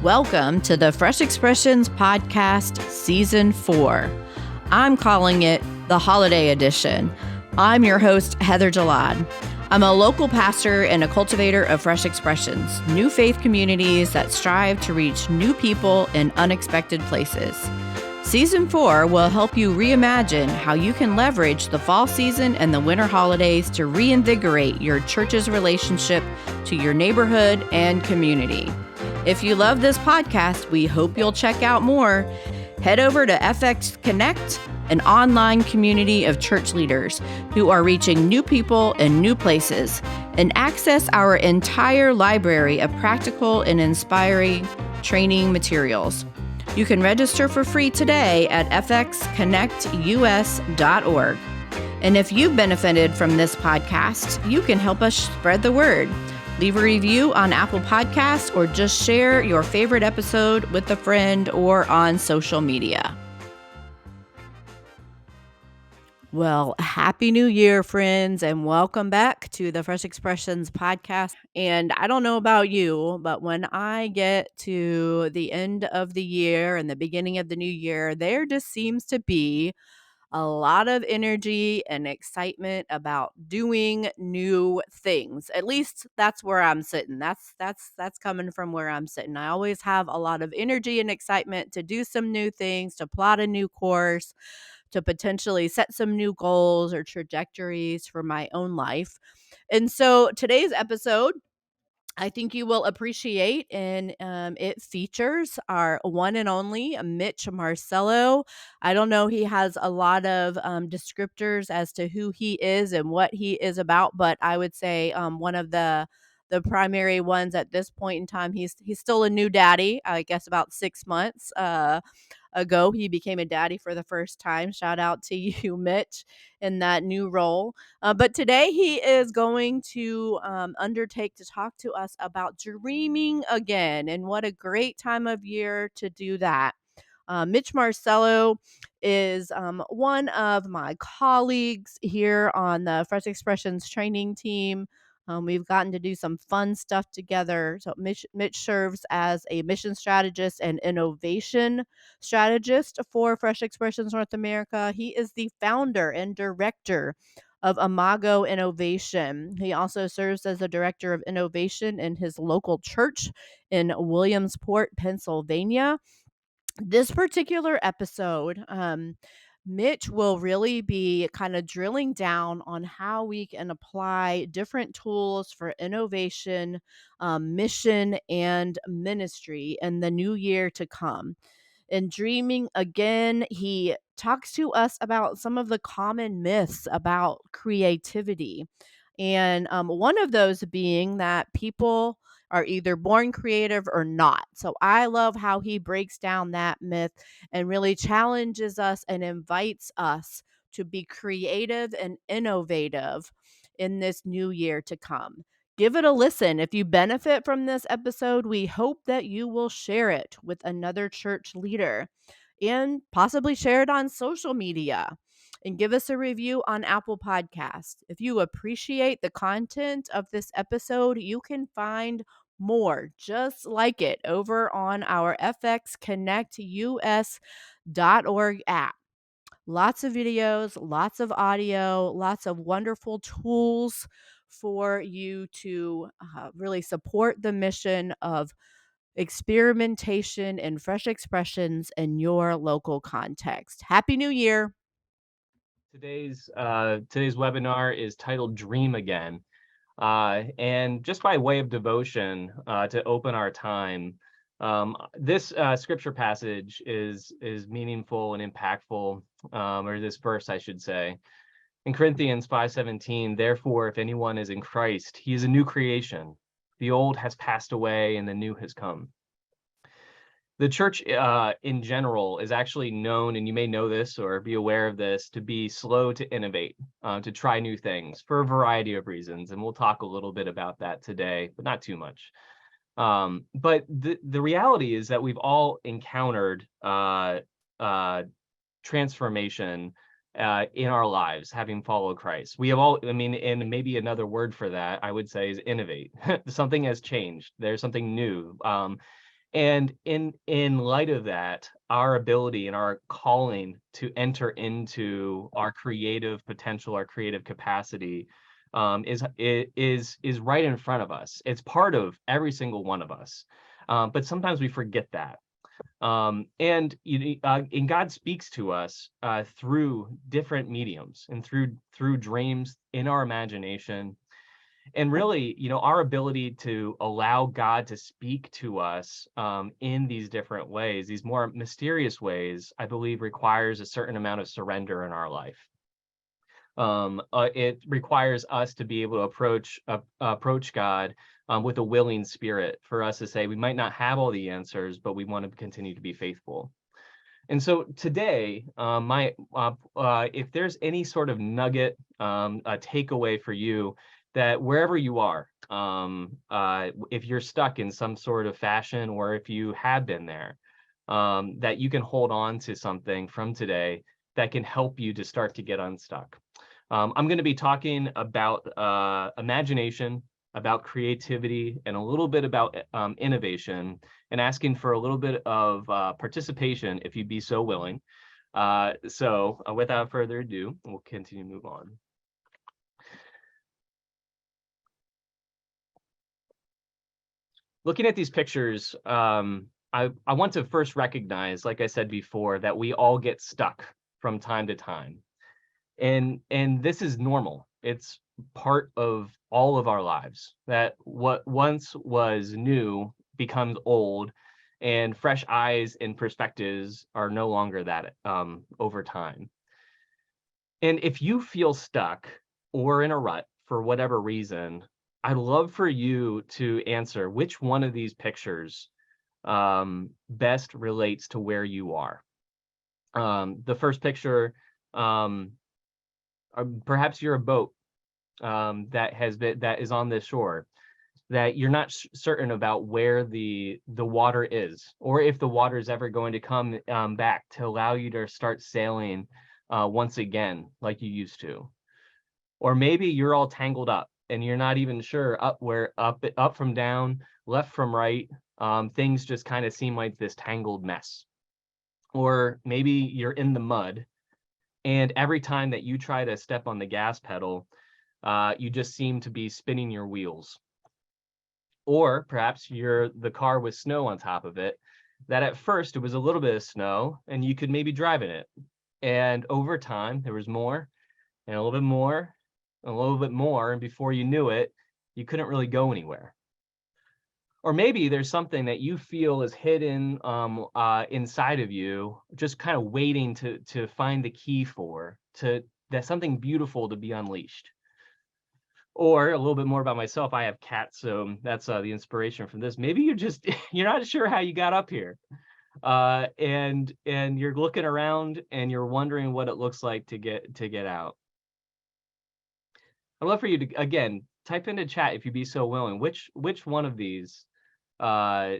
Welcome to the Fresh Expressions Podcast Season 4. I'm calling it the Holiday Edition. I'm your host, Heather Jalad. I'm a local pastor and a cultivator of Fresh Expressions, new faith communities that strive to reach new people in unexpected places. Season 4 will help you reimagine how you can leverage the fall season and the winter holidays to reinvigorate your church's relationship to your neighborhood and community. If you love this podcast, we hope you'll check out more. Head over to FX Connect, an online community of church leaders who are reaching new people in new places, and access our entire library of practical and inspiring training materials. You can register for free today at fxconnectus.org. And if you've benefited from this podcast, you can help us spread the word. Leave a review on Apple Podcasts or just share your favorite episode with a friend or on social media. Well, Happy New Year, friends, and welcome back to the Fresh Expressions podcast. And I don't know about you, but when I get to the end of the year and the beginning of the new year, there just seems to be a lot of energy and excitement about doing new things. At least that's where I'm sitting. That's coming from where I'm sitting. I always have a lot of energy and excitement to do some new things, to plot a new course, to potentially set some new goals or trajectories for my own life. And so today's episode, I think you will appreciate, and it features our one and only Mitch Marcello. I don't know, he has a lot of descriptors as to who he is and what he is about, but I would say one of the primary ones at this point in time, he's still a new daddy. I guess about 6 months ago, he became a daddy for the first time. Shout out to you, Mitch, in that new role. But today he is going to undertake to talk to us about dreaming again, and what a great time of year to do that. Mitch Marcello is one of my colleagues here on the Fresh Expressions training team. We've gotten to do some fun stuff together. So Mitch serves as a mission strategist and innovation strategist for Fresh Expressions North America. He is the founder and director of Imago Innovation. He also serves as the director of innovation in his local church in Williamsport, Pennsylvania. This particular episode, Mitch will really be kind of drilling down on how we can apply different tools for innovation, mission, and ministry in the new year to come. In Dreaming Again, he talks to us about some of the common myths about creativity. And one of those being that people are either born creative or not. So I love how he breaks down that myth and really challenges us and invites us to be creative and innovative in this new year to come. Give it a listen. If you benefit from this episode, we hope that you will share it with another church leader and possibly share it on social media, and give us a review on Apple Podcasts. If you appreciate the content of this episode, you can find more just like it over on our fxconnectus.org app. Lots of videos, lots of audio, lots of wonderful tools for you to really support the mission of experimentation and fresh expressions in your local context. Happy New Year. Today's webinar is titled Dream Again. And just by way of devotion to open our time, this scripture passage is meaningful and impactful, or this verse, I should say. In Corinthians 5:17, therefore, if anyone is in Christ, he is a new creation. The old has passed away and the new has come. The church in general is actually known, and you may know this or be aware of this, to be slow to innovate, to try new things for a variety of reasons. And we'll talk a little bit about that today, but not too much. But the reality is that we've all encountered transformation in our lives, having followed Christ. We have all, and maybe another word for that, I would say, is innovate. Something has changed. There's something new. And in light of that, our ability and our calling to enter into our creative potential, our creative capacity, is right in front of us. It's part of every single one of us, but sometimes we forget that. And God speaks to us through different mediums and through dreams in our imagination. And really, our ability to allow God to speak to us in these different ways, these more mysterious ways, I believe requires a certain amount of surrender in our life. It requires us to be able to approach God with a willing spirit, for us to say we might not have all the answers, but we want to continue to be faithful. And so today, if there's any sort of nugget, a takeaway for you, that wherever you are, if you're stuck in some sort of fashion, or if you have been there, that you can hold on to something from today that can help you to start to get unstuck. I'm going to be talking about imagination, about creativity, and a little bit about innovation, and asking for a little bit of participation if you'd be so willing. So without further ado, we'll continue to move on. Looking at these pictures, I want to first recognize, like I said before, that we all get stuck from time to time. And this is normal. It's part of all of our lives, that what once was new becomes old, and fresh eyes and perspectives are no longer that over time. And if you feel stuck or in a rut for whatever reason, I'd love for you to answer which one of these pictures best relates to where you are. The first picture, perhaps you're a boat that is on this shore, that you're not certain about where the water is, or if the water is ever going to come back to allow you to start sailing once again like you used to. Or maybe you're all tangled up and you're not even sure up from down, left from right. Things just kind of seem like this tangled mess. Or maybe you're in the mud, and every time that you try to step on the gas pedal, you just seem to be spinning your wheels. Or perhaps you're the car with snow on top of it, that at first it was a little bit of snow and you could maybe drive in it. And over time, there was more and a little bit more and a little bit more. And before you knew it, you couldn't really go anywhere. Or maybe there's something that you feel is hidden inside of you, just kind of waiting to find the key that's something beautiful to be unleashed. Or a little bit more about myself, I have cats, so that's the inspiration from this. Maybe you're not sure how you got up here, and you're looking around and you're wondering what it looks like to get out. I'd love for you to, again, type into chat, if you'd be so willing, which one of these uh,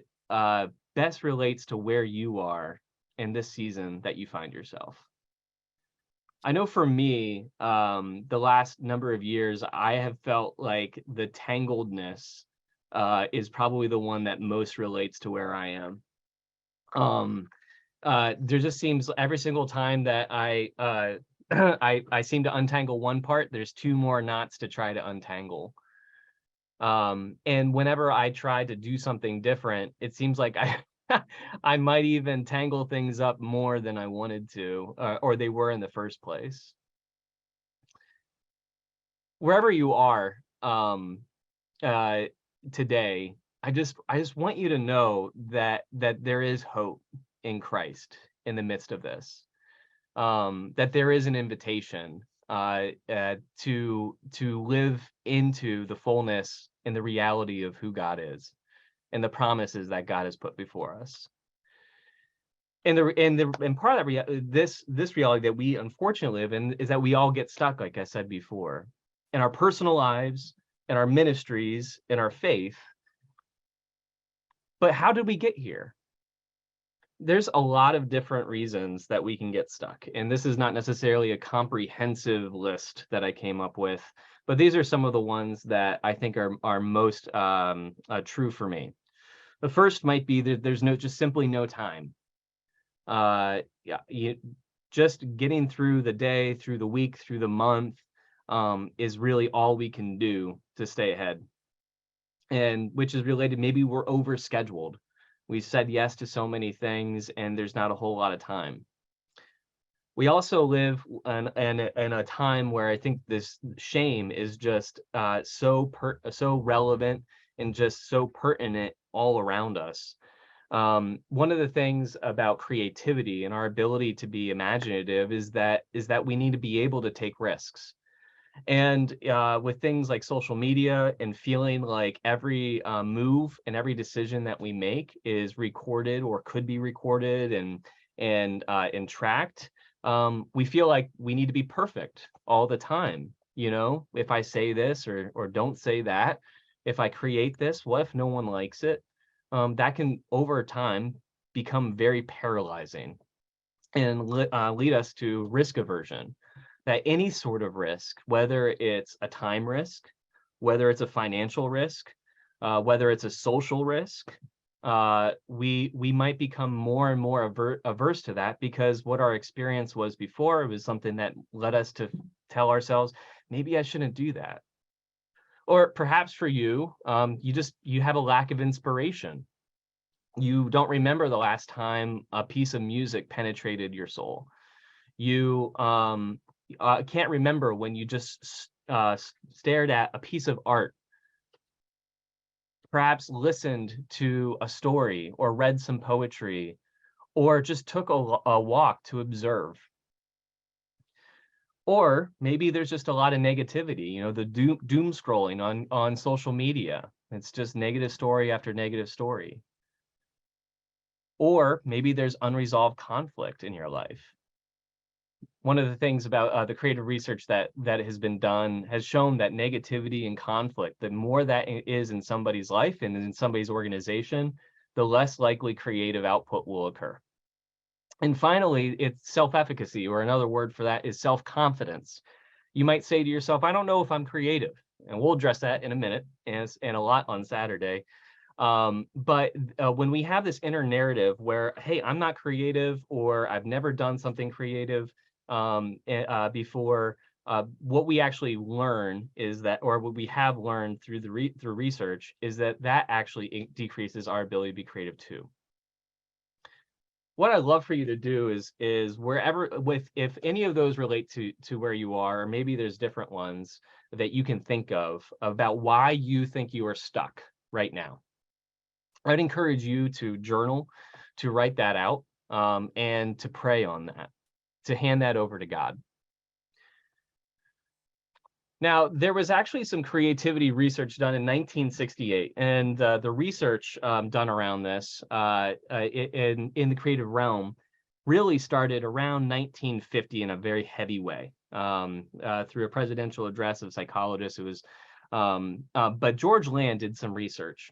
best relates to where you are in this season that you find yourself. I know for me, the last number of years, I have felt like the tangledness is probably the one that most relates to where I am. There just seems every single time that I I seem to untangle one part, there's two more knots to try to untangle. And whenever I try to do something different, it seems like I might even tangle things up more than I wanted to, or they were in the first place. Wherever you are today, I just want you to know that there is hope in Christ in the midst of this. That there is an invitation to live into the fullness and the reality of who God is and the promises that God has put before us. And part of that this reality that we unfortunately live in is that we all get stuck, like I said before, in our personal lives, in our ministries, in our faith. But how did we get here? There's a lot of different reasons that we can get stuck, and this is not necessarily a comprehensive list that I came up with, but these are some of the ones that I think are most true for me. The first might be that there's just simply no time. Yeah, just getting through the day, through the week, through the month, is really all we can do to stay ahead. And which is related, maybe we're overscheduled. We said yes to so many things, and there's not a whole lot of time. We also live in a time where I think this shame is just so relevant and just so pertinent all around us. One of the things about creativity and our ability to be imaginative is that we need to be able to take risks. And with things like social media and feeling like every move and every decision that we make is recorded or could be recorded and tracked, we feel like we need to be perfect all the time. If I say this or don't say that, if I create this, what if no one likes it? That can over time become very paralyzing and lead us to risk aversion. That any sort of risk, whether it's a time risk, whether it's a financial risk, whether it's a social risk, we might become more and more averse to that, because what our experience was before was something that led us to tell ourselves, maybe I shouldn't do that. Or perhaps for you, you have a lack of inspiration. You don't remember the last time a piece of music penetrated your soul. You can't remember when you just stared at a piece of art, perhaps listened to a story or read some poetry, or just took a walk to observe. Or maybe there's just a lot of negativity, the doom scrolling on social media. It's just negative story after negative story. Or maybe there's unresolved conflict in your life. One of the things about the creative research that has been done has shown that negativity and conflict, the more that is in somebody's life and in somebody's organization, the less likely creative output will occur. And finally, it's self-efficacy, or another word for that is self-confidence. You might say to yourself, I don't know if I'm creative. And we'll address that in a minute and a lot on Saturday. But when we have this inner narrative where, hey, I'm not creative, or I've never done something creative before, what we actually learn is that, or what we have learned through through research, is that actually decreases our ability to be creative too. What I'd love for you to do is wherever, if any of those relate to where you are, or maybe there's different ones that you can think of about why you think you are stuck right now. I'd encourage you to journal, to write that out, and to pray on that, to hand that over to God. Now, there was actually some creativity research done in 1968, and the research done around this in the creative realm really started around 1950 in a very heavy way, through a presidential address of psychologists. It was, but George Land did some research.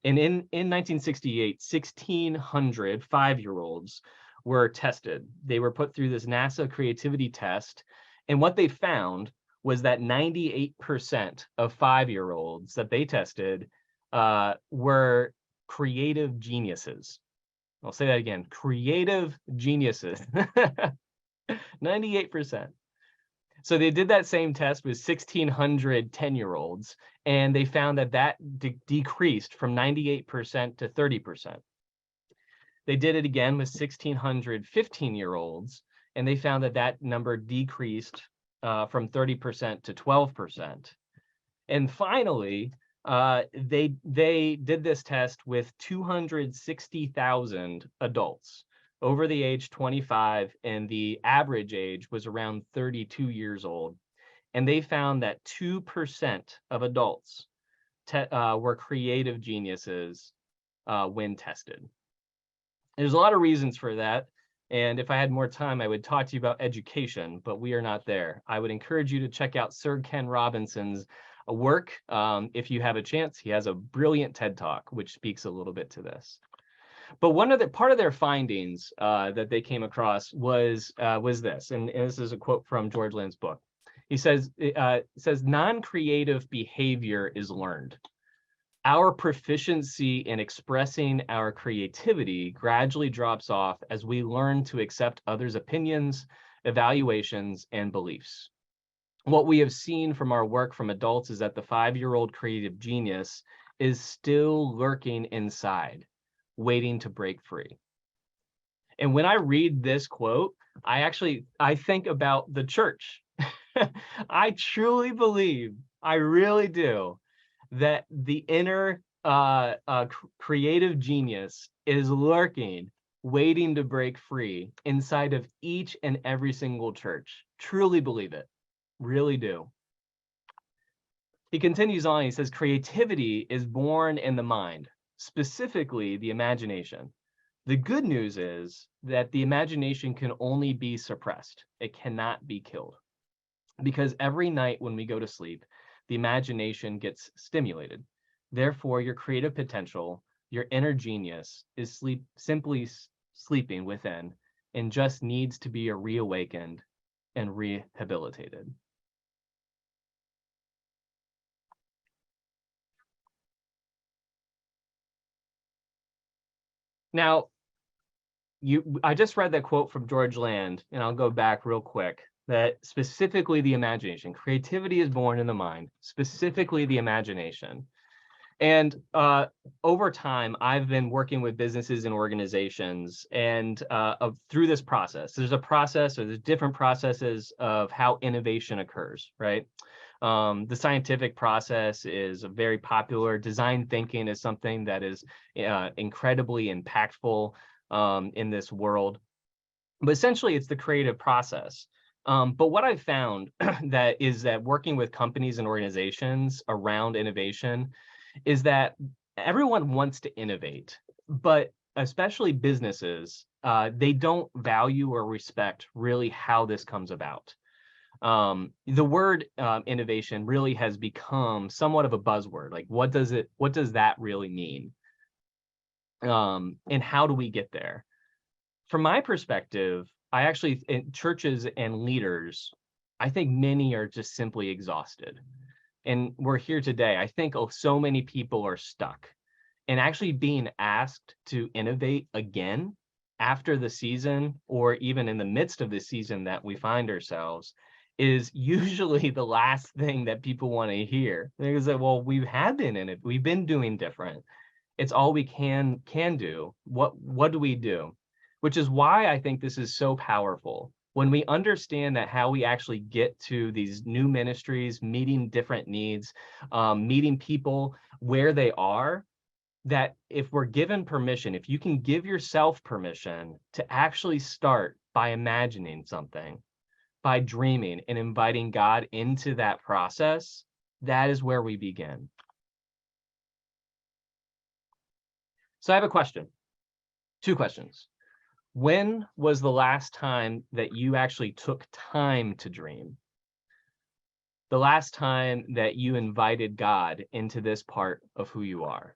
And in 1968, 1,600 5-year-olds were tested. They were put through this NASA creativity test, and what they found was that 98% of 5-year-olds that they tested were creative geniuses. I'll say that again, creative geniuses, 98%. So they did that same test with 1,600 10-year-olds, and they found that decreased from 98% to 30%. They did it again with 1,600 15-year-olds, and they found that number decreased from 30% to 12%. And finally, they did this test with 260,000 adults over the age 25, and the average age was around 32 years old. And they found that 2% of adults were creative geniuses when tested. There's a lot of reasons for that. And if I had more time, I would talk to you about education, but we are not there. I would encourage you to check out Sir Ken Robinson's work. If you have a chance, he has a brilliant TED Talk, which speaks a little bit to this. But part of their findings that they came across was this, and this is a quote from George Land's book. He says, non-creative behavior is learned. Our proficiency in expressing our creativity gradually drops off as we learn to accept others' opinions, evaluations, and beliefs. What we have seen from our work from adults is that the 5-year-old creative genius is still lurking inside, waiting to break free. And when I read this quote, I think about the church. I truly believe, I really do, that the inner creative genius is lurking, waiting to break free inside of each and every single church. Truly believe it. Really do. He continues on, he says, creativity is born in the mind, specifically the imagination. The good news is that the imagination can only be suppressed. It cannot be killed. Because every night when we go to sleep, the imagination gets stimulated. Therefore, your creative potential, your inner genius, is simply sleeping within and just needs to be reawakened and rehabilitated. Now, I just read that quote from George Land, and I'll go back real quick, that specifically the imagination, creativity is born in the mind, specifically the imagination. And over time, I've been working with businesses and organizations, and through this process, there's different processes of how innovation occurs, right? The scientific process is very popular. Design thinking is something that is incredibly impactful in this world. But essentially, it's the creative process. But what I've found that working with companies and organizations around innovation is that everyone wants to innovate, but especially businesses, they don't value or respect really how this comes about. The word innovation really has become somewhat of a buzzword. Like, what does that really mean? And how do we get there? From my perspective, in churches and leaders, I think many are just simply exhausted. And we're here today. I think so many people are stuck. And actually being asked to innovate again after the season, or even in the midst of the season that we find ourselves, is usually the last thing that people want to hear. They're like, well, we've been doing different. It's all we can do. What do we do? Which is why I think this is so powerful. When we understand that how we actually get to these new ministries, meeting different needs, meeting people where they are, that if we're given permission, if you can give yourself permission to actually start by imagining something, by dreaming and inviting God into that process, that is where we begin. So I have a question, 2 questions. When was the last time that you actually took time to dream? The last time that you invited God into this part of who you are?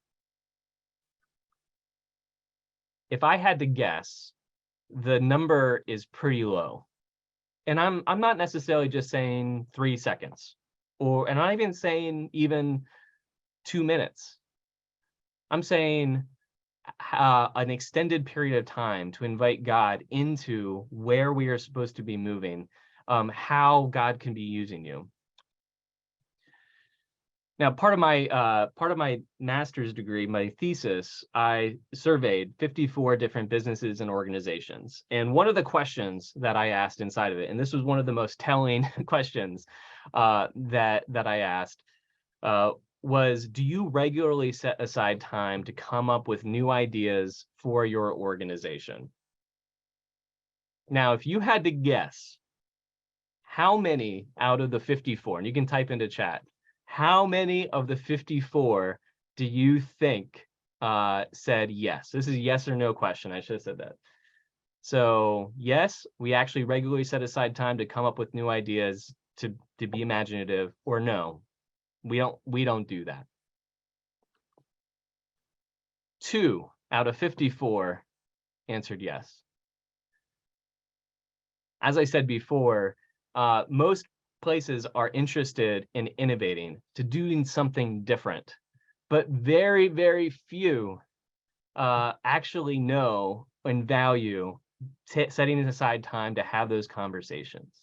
If I had to guess, the number is pretty low. And I'm not necessarily just saying 3 seconds, and I'm not even saying even 2 minutes. I'm saying an extended period of time to invite God into where we are supposed to be moving, how God can be using you. Now, part of my master's degree, my thesis, I surveyed 54 different businesses and organizations. And one of the questions that I asked inside of it, and this was one of the most telling questions that I asked, was, do you regularly set aside time to come up with new ideas for your organization? Now, if you had to guess, how many out of the 54, and you can type into chat, how many of the 54 do you think said yes? This is a yes or no question. I should have said that. So yes, we actually regularly set aside time to come up with new ideas, to be imaginative, or no, we don't do that. 2 out of 54 answered yes. As I said before, most places are interested in innovating, to doing something different. but very, very few actually know and value setting aside time to have those conversations.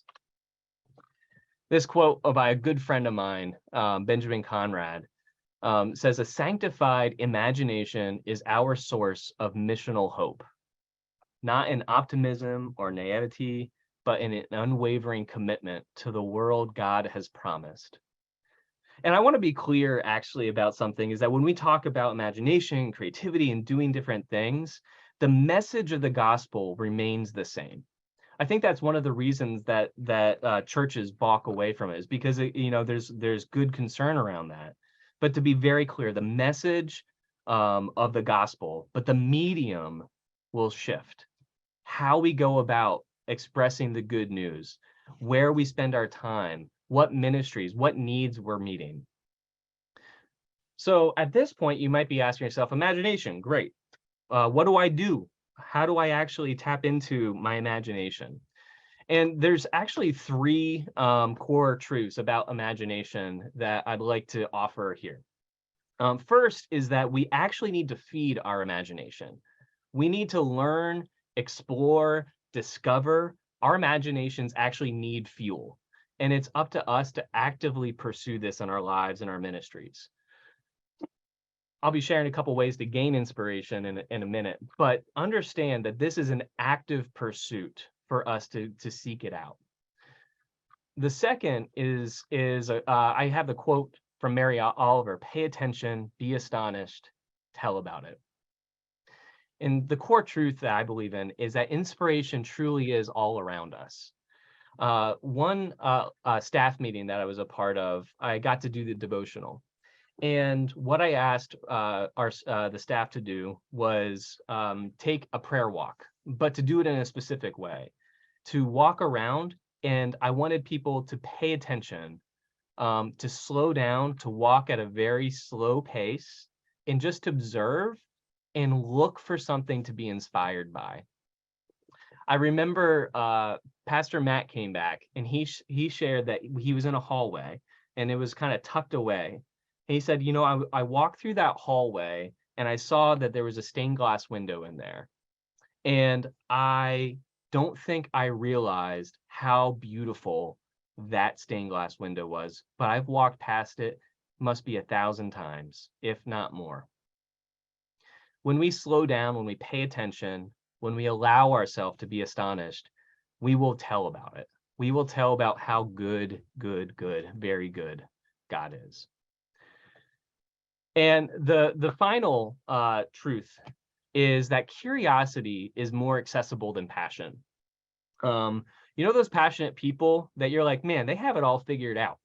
This quote by a good friend of mine, Benjamin Conrad, says, "A sanctified imagination is our source of missional hope, not in optimism or naivety, but in an unwavering commitment to the world God has promised." And I want to be clear actually about something is that when we talk about imagination, creativity, and doing different things, the message of the gospel remains the same. I think that's one of the reasons that churches balk away from it, is because there's good concern around that. But to be very clear, the message of the gospel, but the medium will shift. How we go about expressing the good news, where we spend our time, what ministries, what needs we're meeting. So at this point, you might be asking yourself, imagination, great. What do I do? How do I actually tap into my imagination? And there's actually three core truths about imagination that I'd like to offer here. First is that we actually need to feed our imagination. We need to learn, explore, discover. Our imaginations actually need fuel. And it's up to us to actively pursue this in our lives and our ministries. I'll be sharing a couple ways to gain inspiration in a minute, but understand that this is an active pursuit for us to seek it out. The second is I have the quote from Mary Oliver: "Pay attention, be astonished, tell about it." And the core truth that I believe in is that inspiration truly is all around us. One staff meeting that I was a part of, I got to do the devotional. And what I asked the staff to do was take a prayer walk, but to do it in a specific way, to walk around. And I wanted people to pay attention, to slow down, to walk at a very slow pace, and just observe and look for something to be inspired by. I remember Pastor Matt came back, and he shared that he was in a hallway, and it was kind of tucked away. And he said, I walked through that hallway, and I saw that there was a stained glass window in there. And I don't think I realized how beautiful that stained glass window was, but I've walked past it, must be 1,000 times, if not more. When we slow down, when we pay attention, when we allow ourselves to be astonished, we will tell about it. We will tell about how good, very good God is. And the final truth is that curiosity is more accessible than passion. Those passionate people that you're like, man, they have it all figured out.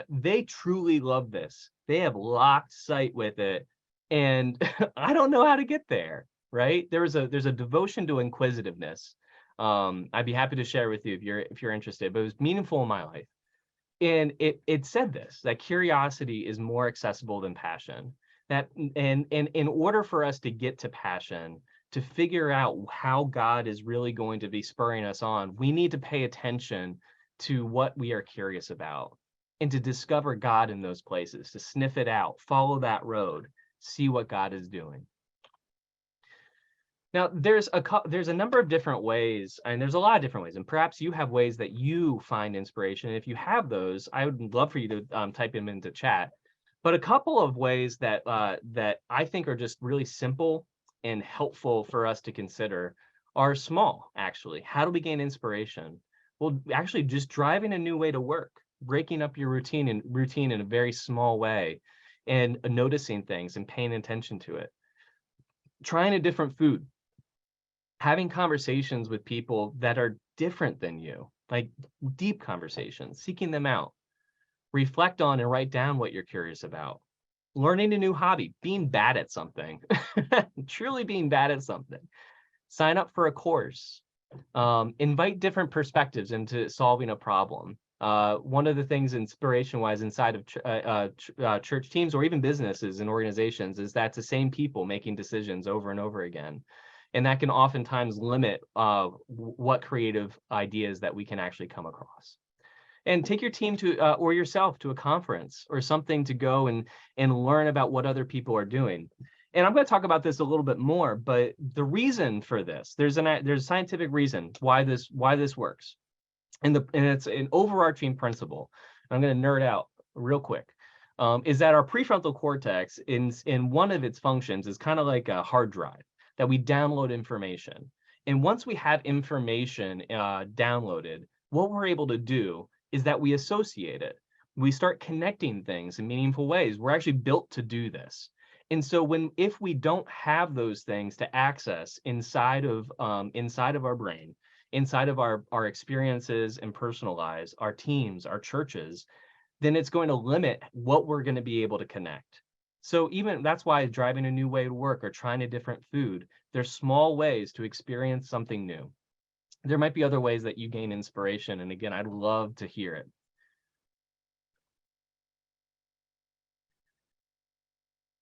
They truly love this. They have locked sight with it. And I don't know how to get there, right? There's a devotion to inquisitiveness. I'd be happy to share with you if you're interested, but it was meaningful in my life. And it said this, that curiosity is more accessible than passion. And in order for us to get to passion, to figure out how God is really going to be spurring us on, we need to pay attention to what we are curious about and to discover God in those places, to sniff it out, follow that road, see what God is doing. Now, there's a number of different ways, and there's a lot of different ways, and perhaps you have ways that you find inspiration. And if you have those, I would love for you to type them into chat. But a couple of ways that I think are just really simple and helpful for us to consider are small, actually. How do we gain inspiration? Well, actually, just driving a new way to work, breaking up your routine in a very small way, and noticing things and paying attention to it. Trying a different food. Having conversations with people that are different than you, like deep conversations, seeking them out. Reflect on and write down what you're curious about. Learning a new hobby, being bad at something, truly being bad at something. Sign up for a course. Invite different perspectives into solving a problem. One of the things inspiration-wise inside of church teams or even businesses and organizations is that it's the same people making decisions over and over again. And that can oftentimes limit what creative ideas that we can actually come across. And take your team to or yourself to a conference or something to go and learn about what other people are doing. And I'm going to talk about this a little bit more, but the reason for this, there's a scientific reason why this works. And it's an overarching principle. I'm going to nerd out real quick. Is that our prefrontal cortex in one of its functions is kind of like a hard drive that we download information. And once we have information downloaded, what we're able to do is that we associate it. We start connecting things in meaningful ways. We're actually built to do this. And so if we don't have those things to access inside of our brain, inside of our experiences and personal lives, our teams, our churches, then it's going to limit what we're going to be able to connect. So even that's why driving a new way to work or trying a different food, there's small ways to experience something new. There might be other ways that you gain inspiration. And again, I'd love to hear it.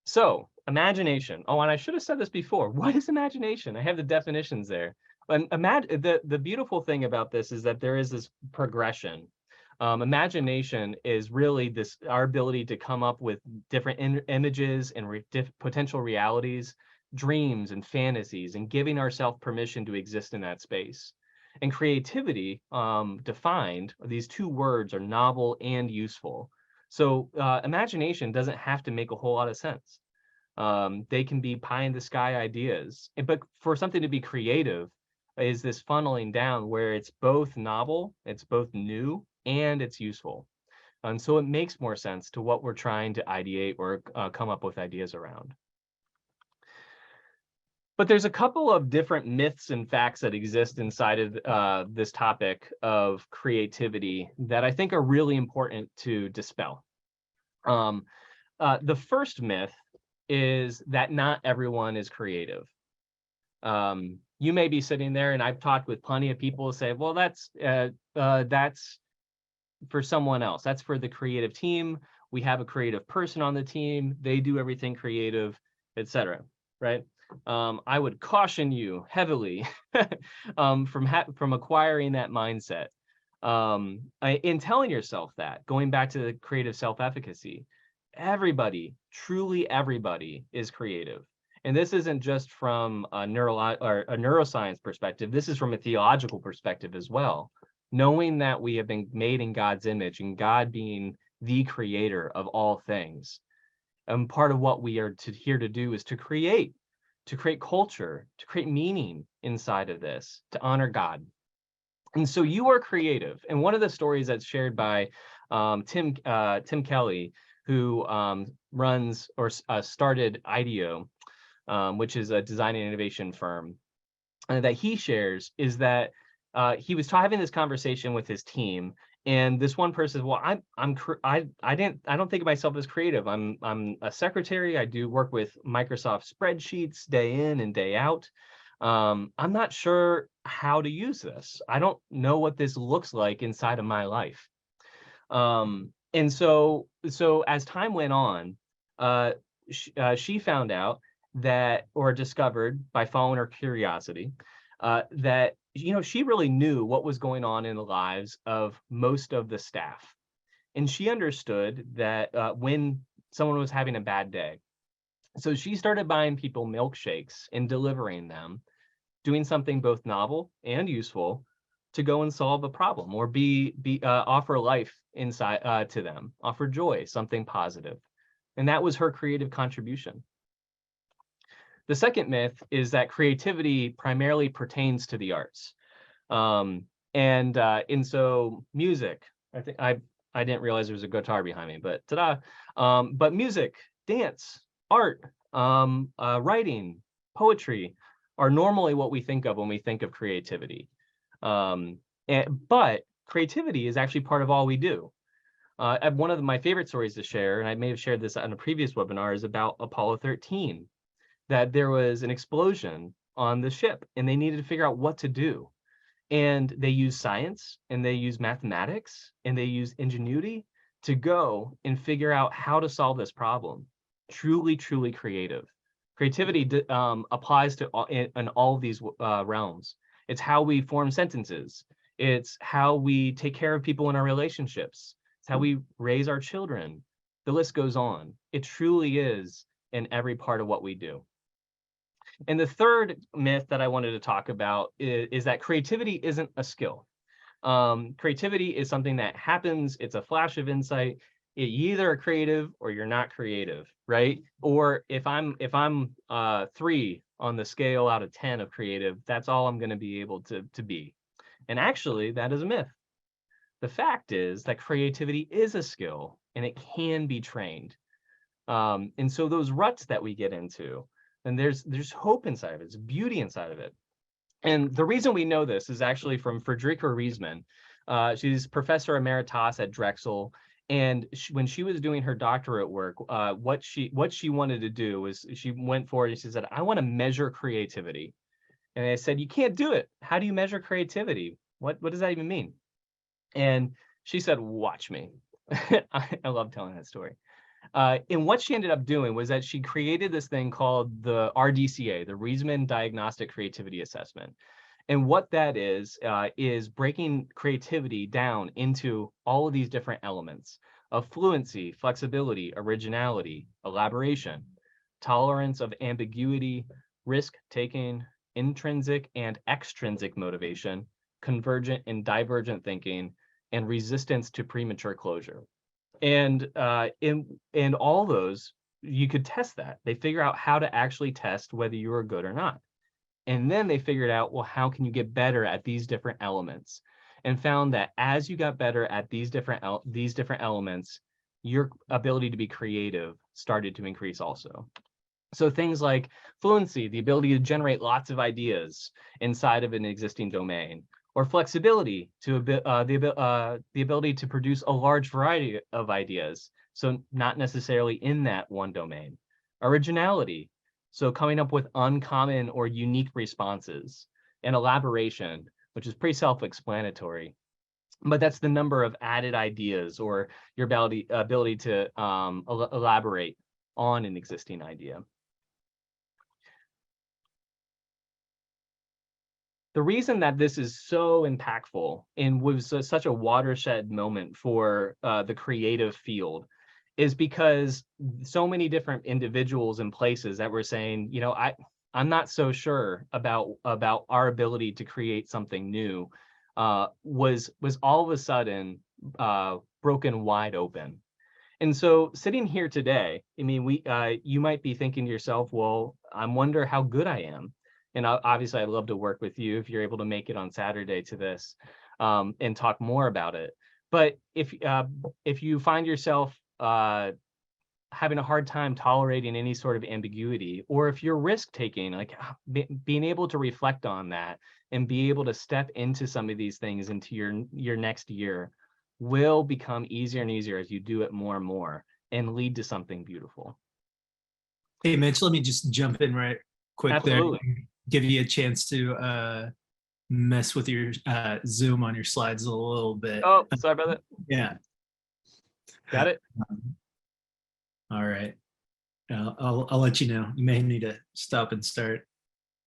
So imagination. Oh, and I should have said this before. What is imagination? I have the definitions there. But the beautiful thing about this is that there is this progression. Imagination is really our ability to come up with different images and potential realities, dreams and fantasies, and giving ourselves permission to exist in that space. And creativity, defined, these two words are novel and useful. So imagination doesn't have to make a whole lot of sense. They can be pie in the sky ideas. But for something to be creative is this funneling down where it's both novel, it's both new, and it's useful. And so it makes more sense to what we're trying to ideate or come up with ideas around. But there's a couple of different myths and facts that exist inside of this topic of creativity that I think are really important to dispel. The first myth is that not everyone is creative. You may be sitting there, and I've talked with plenty of people who say, well, that's for someone else. That's for the creative team. We have a creative person on the team. They do everything creative, etc. Right? I would caution you heavily from acquiring that mindset. In telling yourself that, going back to the creative self-efficacy, everybody, truly everybody, is creative. And this isn't just from a neuroscience perspective. This is from a theological perspective as well. Knowing that we have been made in God's image and God being the creator of all things. And part of what we are here to do is to create culture, to create meaning inside of this, to honor God. And so you are creative. And one of the stories that's shared by Tim Kelly, who runs or started IDEO, which is a design and innovation firm, that he shares is that he was having this conversation with his team, and this one person says, "Well, I don't think of myself as creative. I'm a secretary. I do work with Microsoft spreadsheets day in and day out. I'm not sure how to use this. I don't know what this looks like inside of my life." And so as time went on, she found out that, or discovered by following her curiosity, that she really knew what was going on in the lives of most of the staff, and she understood that when someone was having a bad day, so she started buying people milkshakes and delivering them, doing something both novel and useful to go and solve a problem or offer life inside to them, offer joy, something positive. And that was her creative contribution. The second myth is that creativity primarily pertains to the arts. And so music, I think I didn't realize there was a guitar behind me, but ta-da. But music, dance, art, writing, poetry are normally what we think of when we think of creativity. But creativity is actually part of all we do. One of my favorite stories to share, and I may have shared this on a previous webinar, is about Apollo 13, that there was an explosion on the ship and they needed to figure out what to do. And they used science and they used mathematics and they used ingenuity to go and figure out how to solve this problem. Truly, truly creative. Creativity applies to in all of these realms. It's how we form sentences. It's how we take care of people in our relationships. It's how we raise our children. The list goes on. It truly is in every part of what we do. And the third myth that I wanted to talk about is that creativity isn't a skill. Creativity is something that happens. It's a flash of insight. You either are creative or you're not creative, right? Or if I'm 3 on the scale out of 10 of creative, that's all I'm going to be able to be. And actually, that is a myth. The fact is that creativity is a skill and it can be trained. And so those ruts that we get into, and there's hope inside of it, there's beauty inside of it. And the reason we know this is actually from Friederike Riesman. She's professor emeritus at Drexel. And when she was doing her doctorate work, what she wanted to do was she went forward and she said, I want to measure creativity. And I said, you can't do it. How do you measure creativity? What does that even mean? And she said, watch me. I love telling that story. And what she ended up doing was that she created this thing called the RDCA, the Riesman Diagnostic Creativity Assessment. And what that is breaking creativity down into all of these different elements of fluency, flexibility, originality, elaboration, tolerance of ambiguity, risk-taking, intrinsic and extrinsic motivation, convergent and divergent thinking, and resistance to premature closure. And in all those, you could test that. They figure out how to actually test whether you are good or not. And then they figured out, well, how can you get better at these different elements? And found that as you got better at these different elements, your ability to be creative started to increase also. So things like fluency, the ability to generate lots of ideas inside of an existing domain, or flexibility, to the ability to produce a large variety of ideas, so not necessarily in that one domain. Originality, so coming up with uncommon or unique responses. And elaboration, which is pretty self-explanatory, but that's the number of added ideas or your ability to elaborate on an existing idea. The reason that this is so impactful and was such a watershed moment for the creative field is because so many different individuals and places that were saying, you know, I'm not so sure about our ability to create something new, was all of a sudden broken wide open. And so sitting here today, I mean, you might be thinking to yourself, well, I wonder how good I am. And obviously, I'd love to work with you if you're able to make it on Saturday to this and talk more about it. But if you find yourself having a hard time tolerating any sort of ambiguity, or if you're risk taking, like being able to reflect on that and be able to step into some of these things into your next year will become easier and easier as you do it more and more and lead to something beautiful. Hey, Mitch, let me just jump in right quick. Absolutely. There. Give you a chance to mess with your Zoom on your slides a little bit. Oh, sorry about that. Yeah. Got it. All right. I'll let you know. You may need to stop and start.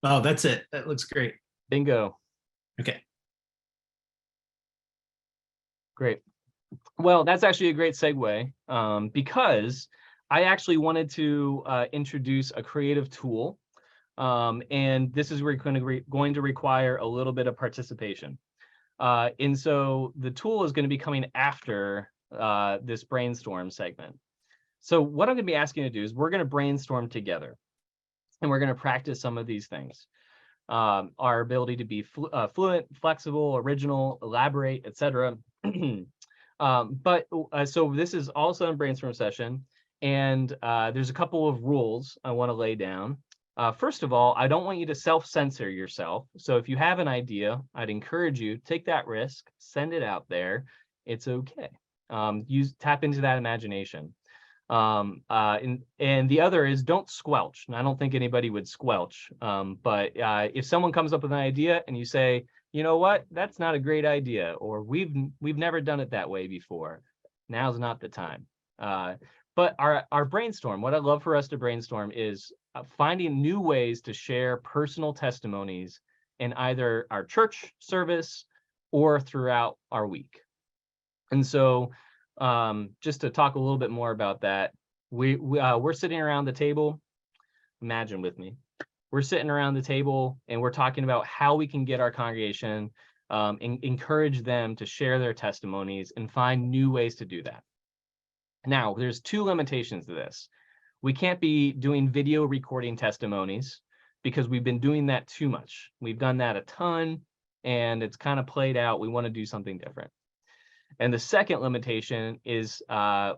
Oh, that's it. That looks great. Bingo. Okay. Great. Well, that's actually a great segue because I actually wanted to introduce a creative tool. And this is going to require a little bit of participation. And so the tool is going to be coming after this brainstorm segment. So what I'm going to be asking you to do is we're going to brainstorm together and we're going to practice some of these things. Our ability to be fluent, flexible, original, elaborate, etc. So this is also a brainstorm session, and there's a couple of rules I want to lay down. First of all, I don't want you to self-censor yourself. So if you have an idea, I'd encourage you, take that risk, send it out there. It's okay. Tap into that imagination. And the other is don't squelch. And I don't think anybody would squelch. But if someone comes up with an idea and you say, you know what, that's not a great idea, or we've never done it that way before, now's not the time. But our brainstorm, what I'd love for us to brainstorm is finding new ways to share personal testimonies in either our church service or throughout our week. And so just to talk a little bit more about that, we're sitting around the table. Imagine with me. We're sitting around the table and we're talking about how we can get our congregation and encourage them to share their testimonies and find new ways to do that. Now, there's two limitations to this. We can't be doing video recording testimonies because we've been doing that too much. We've done that a ton and it's kind of played out. We want to do something different. And the second limitation is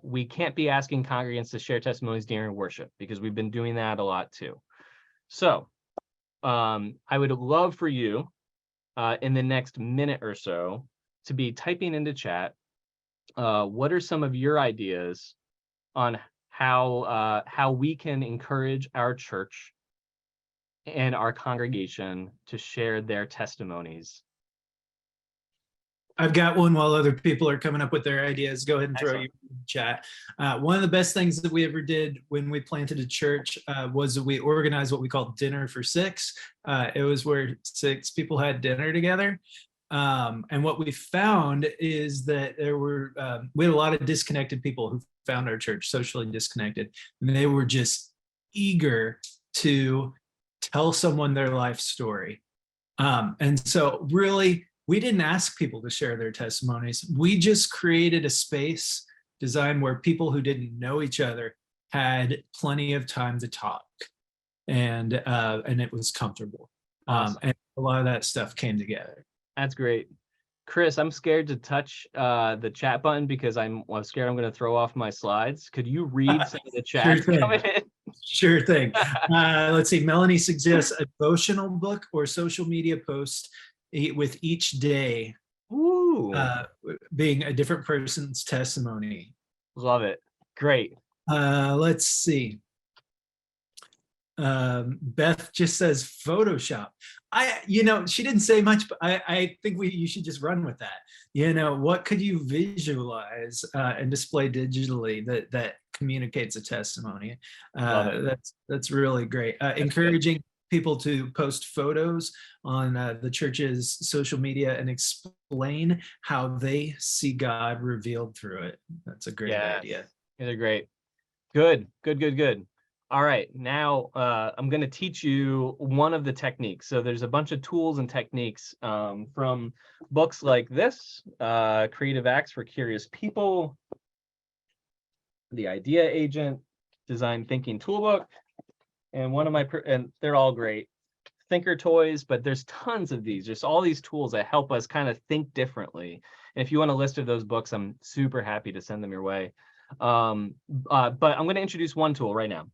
we can't be asking congregants to share testimonies during worship because we've been doing that a lot too. So I would love for you in the next minute or so to be typing into chat what are some of your ideas on how we can encourage our church and our congregation to share their testimonies. I've got one while other people are coming up with their ideas. Go ahead and throw your chat. One of the best things that we ever did when we planted a church was that we organized what we called Dinner for Six. It was where 6 people had dinner together. And what we found is that we had a lot of disconnected people who found our church, socially disconnected, and they were just eager to tell someone their life story. And so really, we didn't ask people to share their testimonies. We just created a space designed where people who didn't know each other had plenty of time to talk, and it was comfortable. Awesome. And a lot of that stuff came together. That's great. Chris, I'm scared to touch the chat button because I'm scared I'm going to throw off my slides. Could you read some of the chat? Sure thing. Let's see. Melanie suggests a devotional book or social media post with each day being a different person's testimony. Love it. Great. Let's see. Beth just says Photoshop. She didn't say much, but I think you should just run with that. What could you visualize and display digitally that communicates a testimony? That's really great. Encouraging people to post photos on the church's social media and explain how they see God revealed through it. That's a great idea. They're great. Good. All right, now I'm going to teach you one of the techniques. So there's a bunch of tools and techniques from books like this, Creative Acts for Curious People, The Idea Agent, Design Thinking Toolbook, and and they're all great, Thinker Toys, but there's tons of these. There's all these tools that help us kind of think differently. And if you want a list of those books, I'm super happy to send them your way. But I'm going to introduce one tool right now.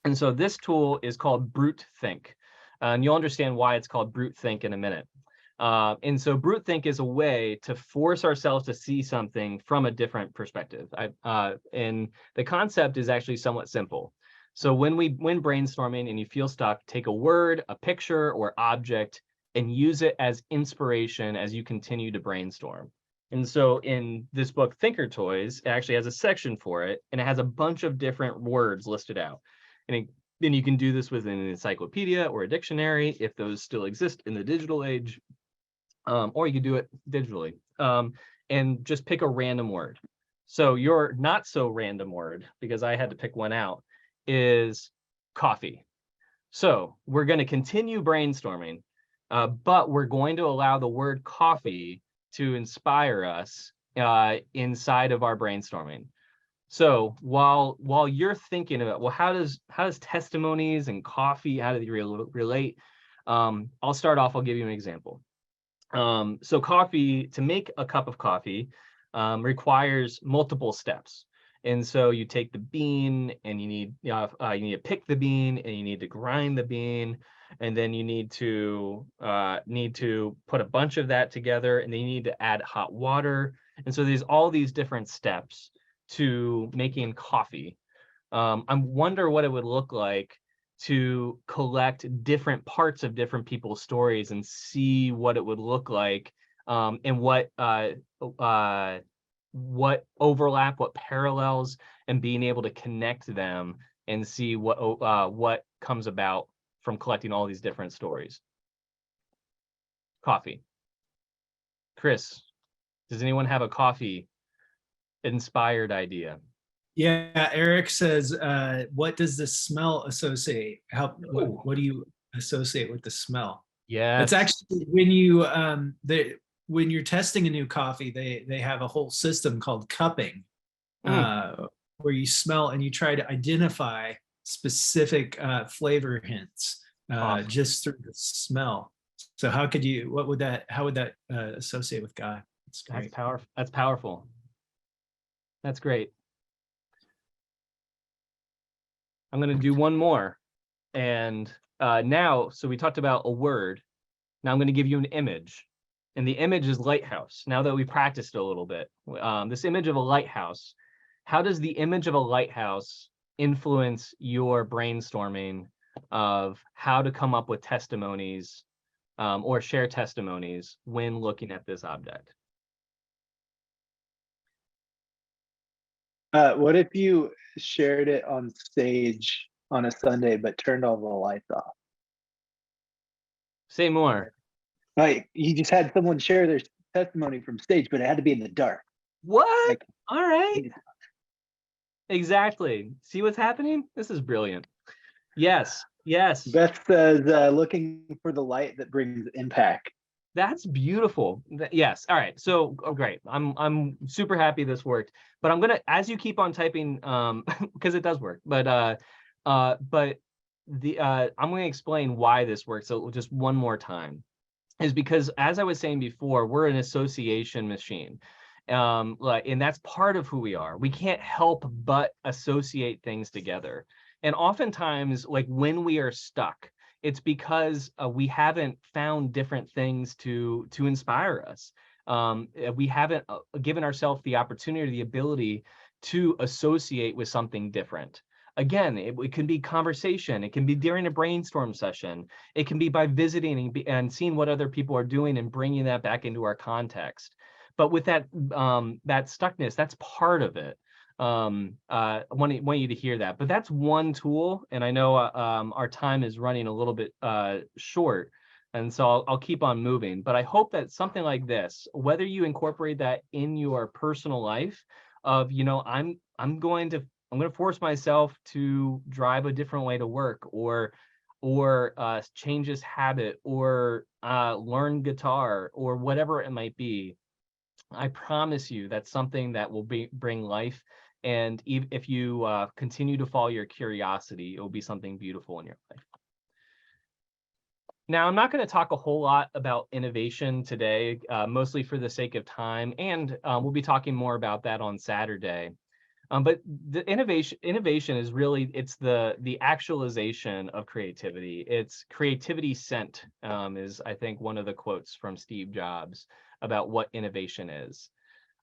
And so this tool is called Brute Think. And you'll understand why it's called Brute Think in a minute. And so Brute Think is a way to force ourselves to see something from a different perspective. And the concept is actually somewhat simple. So when brainstorming and you feel stuck, take a word, a picture, or object and use it as inspiration as you continue to brainstorm. And so in this book, Thinker Toys, it actually has a section for it, and it has a bunch of different words listed out. And then you can do this with an encyclopedia or a dictionary if those still exist in the digital age, or you can do it digitally and just pick a random word. So your not so random word, because I had to pick one out, is coffee. So we're going to continue brainstorming, but we're going to allow the word coffee to inspire us inside of our brainstorming. So while you're thinking about, well, how does testimonies and coffee, how do they relate? I'll start off. I'll give you an example. So coffee, to make a cup of coffee, requires multiple steps. And so you take the bean, and you need to pick the bean, and you need to grind the bean, and then you need to put a bunch of that together, and then you need to add hot water. And so there's all these different steps to making coffee. I wonder what it would look like to collect different parts of different people's stories and see what it would look like, and what overlap, what parallels, and being able to connect them and see what comes about from collecting all these different stories. Coffee. Chris, does anyone have a coffee inspired idea? Yeah, Eric says, what does the smell associate? What do you associate with the smell? It's Yes. actually when you're testing a new coffee, they have a whole system called cupping, Mm. where you smell and you try to identify specific flavor hints Awesome. just through the smell. So how would that associate with God? It's That's great. powerful. That's powerful. That's great. I'm going to do one more. And now, so we talked about a word. Now I'm going to give you an image. And the image is lighthouse. Now that we practiced a little bit, this image of a lighthouse, how does the image of a lighthouse influence your brainstorming of how to come up with testimonies or share testimonies when looking at this object? What if you shared it on stage on a Sunday but turned all the lights off? Say more. Like you just had someone share their testimony from stage, but it had to be in the dark. What? Like, All right. Exactly. See what's happening? This is brilliant. Yes. Yes. Beth says, looking for the light that brings impact. That's beautiful. Yes. All right. So great. I'm super happy this worked. But I'm gonna, as you keep on typing, because it does work. But I'm gonna explain why this works. So just one more time, is because as I was saying before, we're an association machine. And that's part of who we are. We can't help but associate things together. And oftentimes, like when we are stuck, it's because we haven't found different things to inspire us. We haven't given ourselves the opportunity, the ability to associate with something different. Again, it can be conversation. It can be during a brainstorm session. It can be by visiting and seeing what other people are doing and bringing that back into our context. But with that that stuckness, that's part of it. I want you to hear that. But that's one tool, and I know our time is running a little bit short, and so I'll keep on moving. But I hope that something like this, whether you incorporate that in your personal life, of I'm going to force myself to drive a different way to work, or change this habit, or learn guitar, or whatever it might be. I promise you that's something that will bring life. And if you continue to follow your curiosity, it will be something beautiful in your life. Now, I'm not going to talk a whole lot about innovation today, mostly for the sake of time, and we'll be talking more about that on Saturday. But the innovation is really, it's the actualization of creativity. It's creativity sent, is I think one of the quotes from Steve Jobs about what innovation is.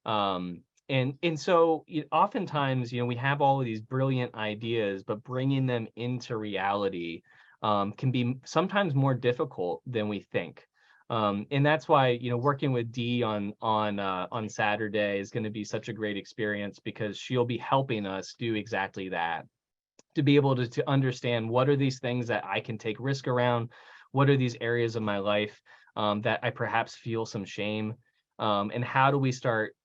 And so oftentimes, we have all of these brilliant ideas, but bringing them into reality can be sometimes more difficult than we think. And that's why, working with Dee on Saturday is going to be such a great experience, because she'll be helping us do exactly that, to be able to understand what are these things that I can take risk around, what are these areas of my life that I perhaps feel some shame, and how do we start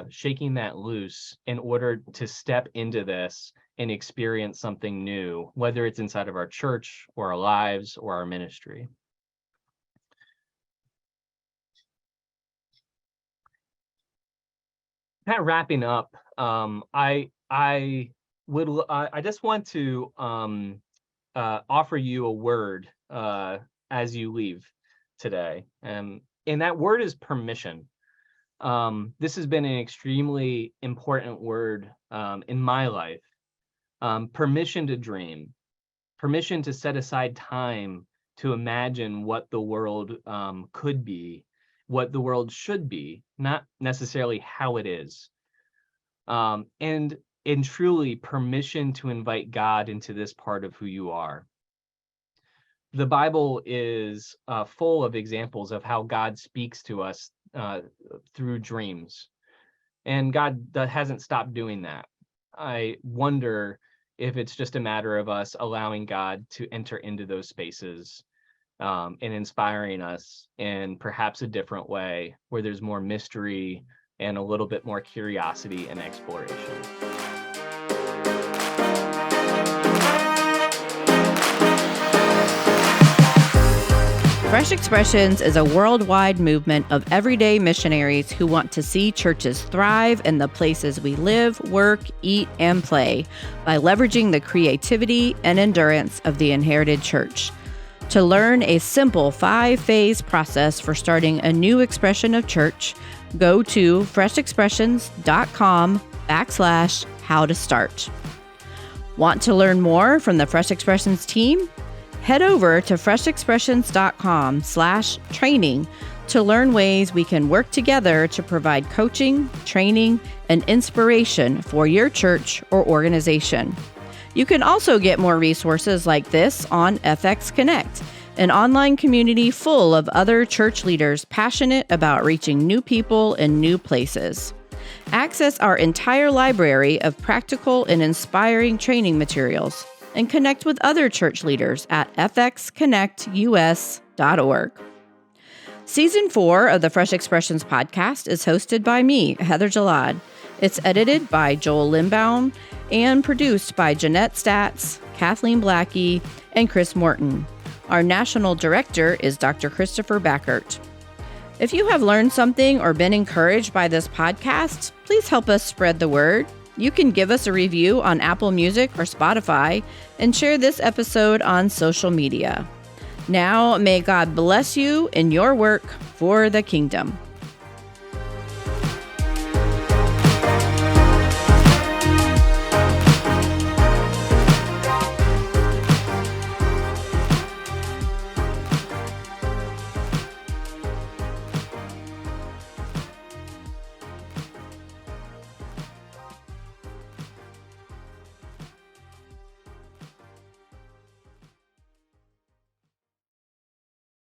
shaking that loose in order to step into this and experience something new, whether it's inside of our church or our lives or our ministry. Kind of wrapping up, I just want to offer you a word as you leave today, and that word is permission. This has been an extremely important word in my life. Permission to dream, permission to set aside time to imagine what the world could be, what the world should be, not necessarily how it is. And truly permission to invite God into this part of who you are. The Bible is full of examples of how God speaks to us through dreams. And God hasn't stopped doing that. I wonder if it's just a matter of us allowing God to enter into those spaces and inspiring us in perhaps a different way, where there's more mystery and a little bit more curiosity and exploration. Fresh Expressions is a worldwide movement of everyday missionaries who want to see churches thrive in the places we live, work, eat, and play by leveraging the creativity and endurance of the inherited church. To learn a simple 5-phase process for starting a new expression of church, go to freshexpressions.com/how to start. Want to learn more from the Fresh Expressions team? Head over to freshexpressions.com/training to learn ways we can work together to provide coaching, training, and inspiration for your church or organization. You can also get more resources like this on FX Connect, an online community full of other church leaders passionate about reaching new people in new places. Access our entire library of practical and inspiring training materials, and connect with other church leaders at fxconnectus.org. Season 4 of the Fresh Expressions podcast is hosted by me, Heather Jalad. It's edited by Joel Limbaum and produced by Jeanette Statz, Kathleen Blackie, and Chris Morton. Our national director is Dr. Christopher Backert. If you have learned something or been encouraged by this podcast, please help us spread the word. You can give us a review on Apple Music or Spotify and share this episode on social media. Now, may God bless you in your work for the kingdom.